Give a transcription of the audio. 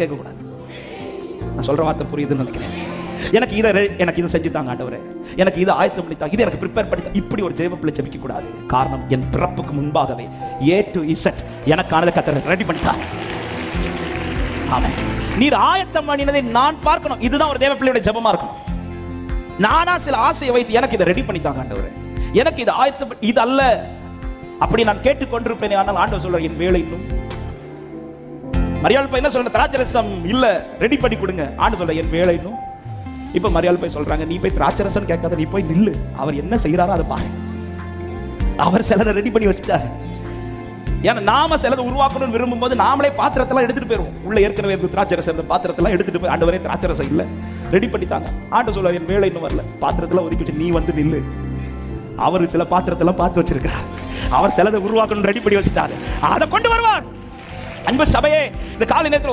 கேட்கக்கூடாது. நான் சொல்ற வார்த்தை புரியுதுன்னு நினைக்கிறேன். எனக்கு இதை செஞ்சு தாங்க ஆண்டவரே, எனக்கு இதை ஆயத்தம் பண்ணி தாங்க, இதை எனக்கு ப்ரிப்பேர் பண்ணி தாங்க. இப்படி ஒரு ஜெப பிள்ளை ஜெபிக்க கூடாது. காரணம், என் பிறப்புக்கு முன்பாகவே A to Z எனக்கானதை கர்த்தர் ரெடி பண்ணிட்டார். ஆமென். நீர் ஆயத்தம் பண்ணினதை நான் பார்க்கணும். இதுதான் ஒரு தேவ பிள்ளையோட ஜெபமா இருக்கணும். நானா சில ஆசையை வைத்து எனக்கு இதை ரெடி பண்ணி தாங்க ஆண்டவரே, எனக்கு இது ஆயத்தம், இது அல்ல அப்படி நான் கேட்டுக்கொண்டிருப்பேனே. ஆனால் ஆண்டவர் சொல்றார், என் வேலை இன்னும். மரியாள் போய் என்ன சொல்ற, திராட்சரசம் இல்ல ரெடி பண்ணி கொடுங்க. ஆண்டு சொல்ற, என் வேலை இன்னும். இப்ப மரியாள் போய் சொல்றாங்க, நீ போய் திராட்சரசம் கேட்காத, நீ போய் நில்லு, அவர் என்ன செய்யறாரோ அதை பாரு. அவர் சிலரை ரெடி பண்ணி வச்சுட்டாரு. ஏன்னா நாம சிலதை உருவாக்கணும்னு விரும்பும் போது நாமளே பாத்திரத்தெல்லாம் எடுத்துட்டு போயிருவோம். உள்ள ஏற்கனவே இருந்து திராட்சரசம் பாத்திரத்தெல்லாம் எடுத்துட்டு போய், ஆண்டவரே திராட்சரசம் இல்ல ரெடி பண்ணிட்டாங்க. ஆண்டு சொல்ல, என் வேலை இன்னும் வரல, பாத்திரத்தெல்லாம் ஒதுக்கி வச்சு நீ வந்து நில்லு. அவர் சில பாத்திரத்தெல்லாம் பார்த்து வச்சிருக்கிறார். அவர் சிலதை உருவாக்கணும் ரெடி பண்ணி வச்சுட்டாரு, அதை கொண்டு வருவார். அன்பு சபையே, இந்த காலை நேரத்தில் ஒரு